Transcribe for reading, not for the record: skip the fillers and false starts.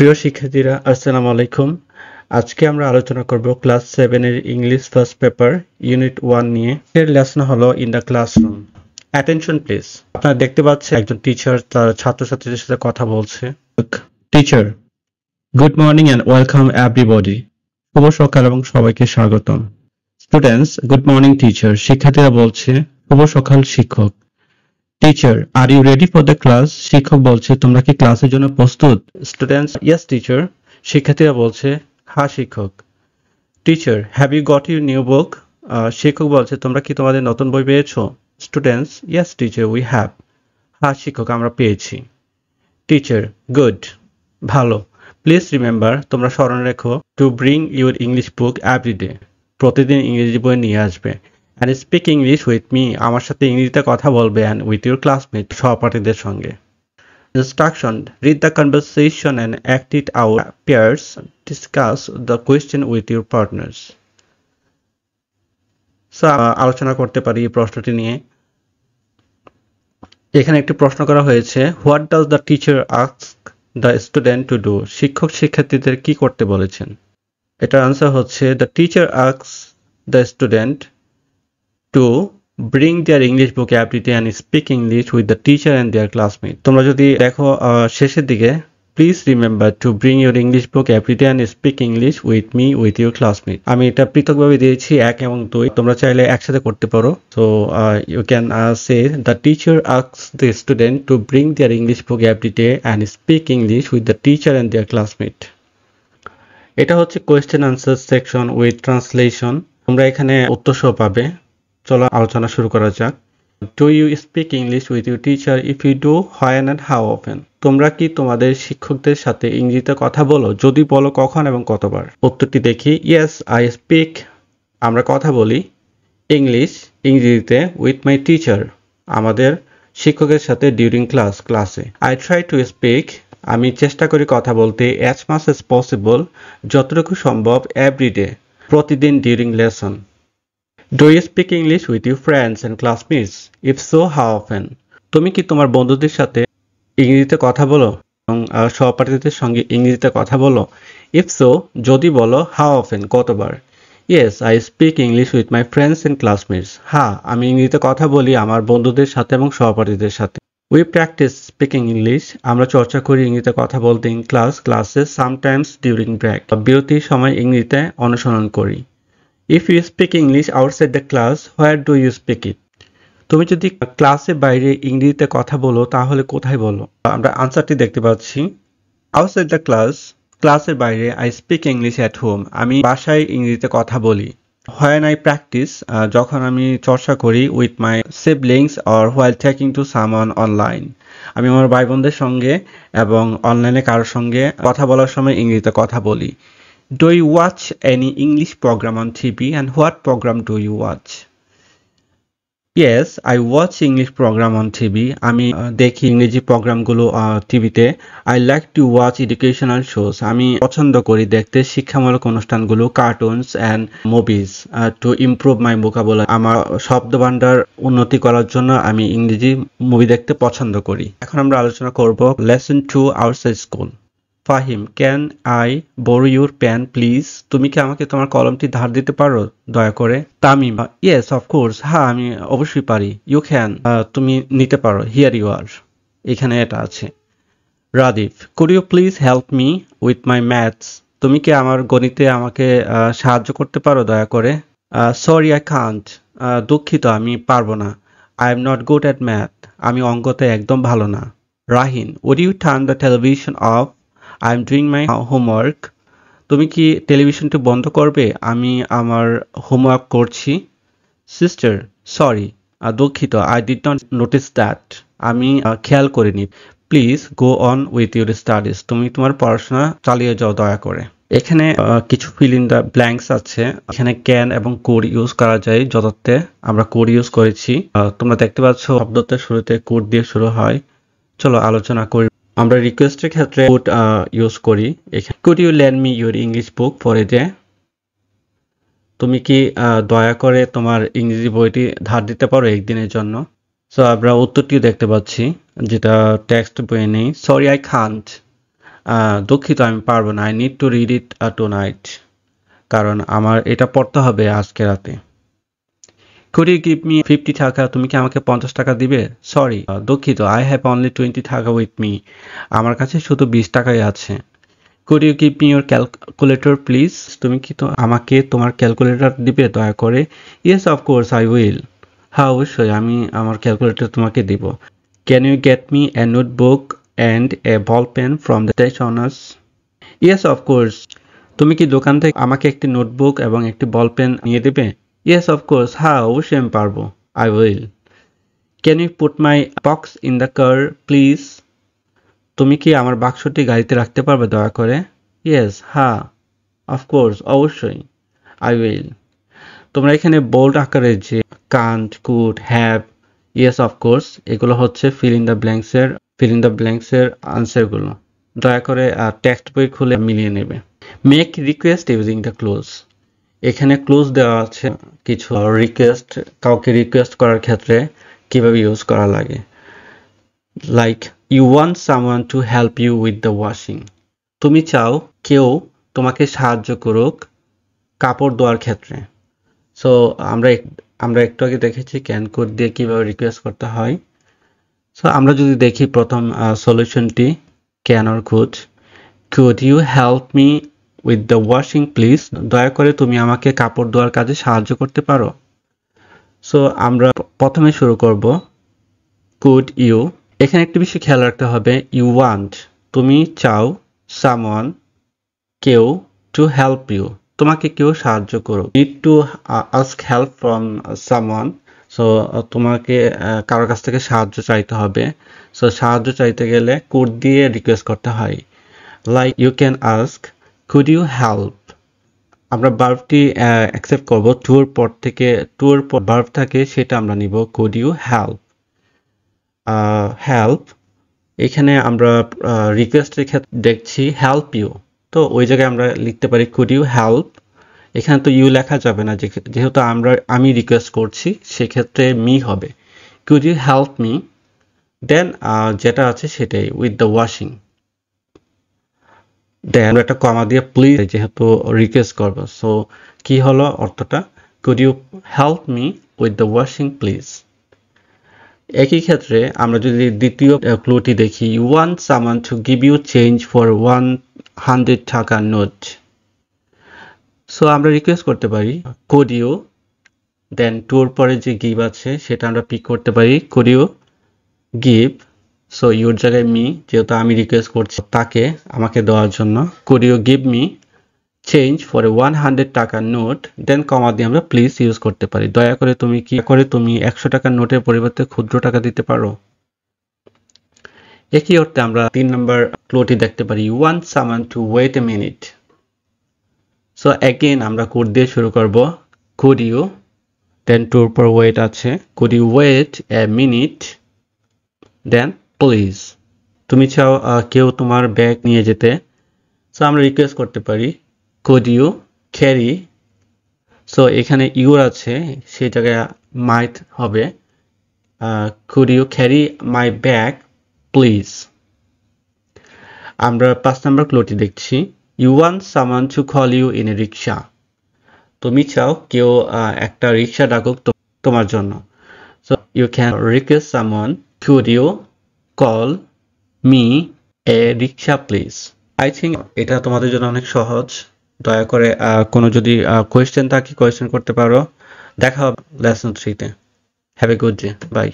প্রিয় শিক্ষার্থীরা, আসসালামু আলাইকুম। আজকে আমরা আলোচনা করব ক্লাস 7 এর ইংলিশ ফার্স্ট পেপার ইউনিট 1 নিয়ে। এর লেসন হলো in the classroom. Attention please. আপনারা দেখতে পাচ্ছেন একজন টিচার তার ছাত্রছাত্রীদের সাথে কথা বলছে। Teacher, good morning and welcome everybody. শুভ সকাল এবং সবাইকে স্বাগতম। Students, good morning teacher. শিক্ষার্থীরা বলছে শুভ সকাল শিক্ষক। Teacher, are you ready for the class? শিক্ষক বলছে তোমরা কি ক্লাসের জন্য প্রস্তুত? Students, yes teacher. শিক্ষার্থীরা বলছে হ্যাঁ শিক্ষক। Teacher, have you got your new book? শিক্ষক বলছে তোমরা কি তোমাদের নতুন বই পেয়েছো? Students, yes teacher, we have. হ্যাঁ শিক্ষক, আমরা পেয়েছি। টিচার, গুড, ভালো। প্লিজ রিমেম্বার, তোমরা স্মরণ রেখো, to bring your English book everyday. প্রতিদিন ইংরেজি বই নিয়ে আসবে। And speak English with me, আমার সাথে ইংরেজিতে কথা বলবে, অ্যান্ড উইথ ইউর ক্লাসমেট, সহপাঠীদের সঙ্গে। Instruction: read the conversation and act it out. Pairs: discuss the question with your partners. So, আলোচনা করতে পারি এই প্রশ্নটি নিয়ে। এখানে একটি প্রশ্ন করা হয়েছে, what does the teacher ask the student to do? শিক্ষক শিক্ষার্থীদের কি করতে বলেছেন? এটার আনসার হচ্ছে, the teacher asks the student to bring their English book everyday and speak English with the teacher and their classmate. তোমরা যদি দেখো শেষের দিকে, please remember to bring your English book everyday and speak English with me with your classmate. আমি এটা পৃথকভাবে দিয়েছি 1 এবং 2, তোমরা চাইলে একসাথে করতে পারো। So you can say the teacher asks the student to bring their English book everyday and speak English with the teacher and their classmate. এটা হচ্ছে question answer section with translation. তোমরা এখানে উত্তর সহ পাবে। চলো আলোচনা শুরু করা যাক। Do you speak English with your teacher? If you do, when and how often? তোমরা কি তোমাদের শিক্ষকদের সাথে ইংরেজিতে কথা বলো? যদি বলো, কখন এবং কতবার? উত্তরটি দেখি। ইয়েস আই স্পিক, আমরা কথা বলি, ইংলিশ ইংরেজিতে, উইথ মাই টিচার আমাদের শিক্ষকের সাথে, ডিউরিং ক্লাসে। আই ট্রাই টু স্পিক, আমি চেষ্টা করি কথা বলতে, অ্যাজ মাচ অ্যাজ পসিবল যতটুকু সম্ভব, এভরিডে প্রতিদিন, during lesson. Do you speak English with your friends and classmates? If so, how often? তুমি কি তোমার বন্ধুদের সাথে ইংরেজিতে কথা বলো এবং সহপাঠীদের সঙ্গে ইংরেজিতে কথা বলো? If so, যদি বলো, how often, কতবার? Yes, I speak English with my friends and classmates. হ্যাঁ, আমি ইংরেজিতে কথা বলি আমার বন্ধুদের সাথে এবং সহপাঠীদের সাথে। We practice speaking English. আমরা চর্চা করি ইংরেজিতে কথা বলতে in ক্লাসে, sometimes during break. বিরতির সময় ইংরেজিতে অনুসরণ করি। If you speak English outside the class, where do you speak it? তুমি যদি ক্লাসের বাইরে ইংরেজিতে কথা বলো তাহলে কোথায় বলো? আমরা আনসারটি দেখতে পাচ্ছি। Outside the class, ক্লাসের বাইরে, I speak English at home. আমি বাসায় ইংরেজিতে কথা বলি। When I practice, যখন আমি চর্চা করি, with my siblings or while talking to someone online. আমি আমার ভাই বোনদের সঙ্গে এবং অনলাইনে কারোর সঙ্গে কথা বলার সময় ইংরেজিতে কথা বলি। Do you watch any English program on TV, and what program do you watch? Yes, I watch English program on TV. আমি দেখি ইংরেজি প্রোগ্রামগুলো টিভিতে। I like to watch educational shows. আমি পছন্দ করি দেখতে শিক্ষামূলক অনুষ্ঠানগুলো, cartoons and movies to improve my vocabulary. আমার শব্দভান্ডার উন্নতি করার জন্য আমি ইংরেজি মুভি দেখতে পছন্দ করি। এখন আমরা আলোচনা করব lesson 2 outside school. Fahim, can I borrow your pen please? তুমি কি আমাকে তোমার কলমটি ধার দিতে পারো দয়া করে? তামিম, ইয়েস অফকোর্স, হ্যাঁ আমি অবশ্যই পারি। ইউ ক্যান, তুমি নিতে পারো। হিয়ার ইউ আর, এখানে এটা আছে। Radif, could you please help me with my maths? তুমি কি আমার গণিতে আমাকে সাহায্য করতে পারো দয়া করে? সরি আই কান্ট, দুঃখিত আমি পারবো না। I am not good at math, আমি অঙ্কতে একদম ভালো না। Rahin, would you turn the television off? I am doing my homework. তুমি কি টেলিভিশনটি বন্ধ করবে? আমি আমার হোমওয়ার্ক করছি। সিস্টার, সরি, দুঃখিত, I did not notice that, আমি খেয়াল করিনি। Please go on with your studies, তুমি তোমার পড়াশোনা চালিয়ে যাও দয়া করে। এখানে কিছু ফিল ইন দ্য ব্ল্যাঙ্কস আছে। এখানে ক্যান এবং কোড ইউজ করা যায় যথার্থে, আমরা কোড ইউজ করেছি। তোমরা দেখতে পাচ্ছ শব্দটার শুরুতে কোড দিয়ে শুরু হয়। চলো আলোচনা করি। আমরা রিকোয়েস্টের ক্ষেত্রে কোড ইউজ করি। এখানে could you lend me your English book for a day? তুমি কি দয়া করে তোমার ইংরেজি বইটি ধার দিতে পারো একদিনের জন্য? সো আমরা উত্তরটিও দেখতে পাচ্ছি যেটা টেক্সট বইয়ে নেই। সরি আই কান্ট, দুঃখিত আমি পারবো না, I need to read it tonight, কারণ আমার এটা পড়তে হবে আজকে রাতে। কুড ইউ গিভ মি 50 টাকা, তুমি কি আমাকে 50 টাকা দিবে? সরি, দুঃখিত, আই হ্যাভ অনলি 20 টাকা উইথ মি, আমার কাছে শুধু 20 টাকাই আছে। Could you give me your calculator please, তুমি কি তো আমাকে তোমার ক্যালকুলেটর দিবে দয়া করে? ইয়েস অফকোর্স আই উইল, হ্যাঁ অবশ্যই আমি আমার ক্যালকুলেটর তোমাকে দিব। Can you get me a notebook and a ball pen from the stationers? Yes of course, তুমি কি দোকান থেকে আমাকে একটি নোটবুক এবং একটি বল পেন নিয়ে দেবে? ইয়েস অফকোর্স, হ্যাঁ অবশ্যই আমি পারবো, I will. Can you put my box in the car please, তুমি কি আমার বাক্সটি গাড়িতে রাখতে পারবে দয়া করে? ইয়েস, হ্যাঁ অফকোর্স, অবশ্যই, আই উইল। তোমরা এখানে বোল্ড আকারে যে can't, could, have, yes of course এগুলো হচ্ছে ফিল ইন দ্য ব্ল্যাঙ্কস এর আনসারগুলো। দয়া করে টেক্সট বই খুলে মিলিয়ে নেবে। Make request using the close, এখানে ক্লোজ দেওয়া আছে কিছু রিকোয়েস্ট, কাউকে রিকোয়েস্ট করার ক্ষেত্রে কিভাবে ইউজ করা লাগে। Like you want someone to help you with the washing, তুমি চাও কেউ তোমাকে সাহায্য করুক কাপড় ধোয়ার ক্ষেত্রে। সো আমরা একটু আগে দেখেছি ক্যান কুড দিয়ে কিভাবে রিকোয়েস্ট করতে হয়। সো আমরা যদি দেখি প্রথম সলিউশনটি can or could you help me with the washing please, দয়া করে তুমি আমাকে কাপড় ধোয়ার কাজে সাহায্য করতে পারো। সো আমরা প্রথমে শুরু করব কুড ইউ, এখানে একটি বিষয় খেয়াল রাখতে হবে, ইউ ওয়ান্ট তুমি চাও, সামওয়ান কেউ, টু হেল্প ইউ তোমাকে কেউ সাহায্য করো, need to ask help from someone, so তোমাকে কারোর কাছ থেকে সাহায্য চাইতে হবে। সো সাহায্য চাইতে গেলে কুড দিয়ে রিকোয়েস্ট করতে হয়। Like you can ask could you help, আমরা ভার্বটি অ্যাকসেপ্ট করব, টুর পর থেকে টুর পর ভার্ব থাকে সেটা আমরা নিব কুড ইউ হেল্প। হেল্প এখানে আমরা রিকোয়েস্টের ক্ষেত্রে দেখছি হেল্প ইউ, তো ওই জায়গায় আমরা লিখতে পারি কুড ইউ হেল্প, এখানে তো ইউ লেখা যাবে না যেহেতু আমি রিকোয়েস্ট করছি, সেক্ষেত্রে মি হবে, কুড ইউ হেল্প মি, দেন যেটা আছে সেটাই উইথ দ্য ওয়াশিং, দেন একটা কমা দিয়ে প্লিজ যেহেতু রিকোয়েস্ট করবো, সো কি হলো অর্থটা, could you help me with the washing please. একই ক্ষেত্রে আমরা যদি দ্বিতীয় ক্লুটি দেখি, you want someone to give you change for 100 taka note, so আমরা রিকোয়েস্ট করতে পারি কুড ইউ, দেন টুর পরে যে গিভ আছে সেটা আমরা পিক করতে পারি, could you give, so your জায়গায় মি, যেহেতু আমি রিকোয়েস্ট করছি তাকে আমাকে দেওয়ার জন্য, could you give me change for 100 taka note, দেন কমা দিয়ে আমরা প্লিজ ইউজ করতে পারি, দয়া করে তুমি 100 টাকার নোটের পরিবর্তে ক্ষুদ্র টাকা দিতে পারো। একই অর্থে আমরা 3 নম্বর ক্লুটি দেখতে পারি, you want someone to wait a minute, so again আমরা কোড দিয়ে শুরু করব, কুড ইউ, দেন টুর পর ওয়েট আছে, could you wait a minute, then please, তুমি চাও কেউ তোমার ব্যাগ নিয়ে যেতে, সো আমরা রিকোয়েস্ট করতে পারি কুড ইউ ক্যারি, সো এখানে ইউর আছে সেই জায়গায় মাইট হবে, could you carry my bag please. আমরা 5 নম্বর ক্লুটি দেখছি, you want someone to call you in a rickshaw, তুমি চাও কেউ একটা রিক্সা ডাকুক তোমার জন্য, so you can request someone could you call me a rickshaw please. I think এটা তোমাদের জন্য অনেক সহজ, দয়া করে কোনো যদি কোয়েশ্চেন থাকে কোয়েশ্চেন করতে পারো। দেখা হবে লেসন 3-তে। Have a good day, by.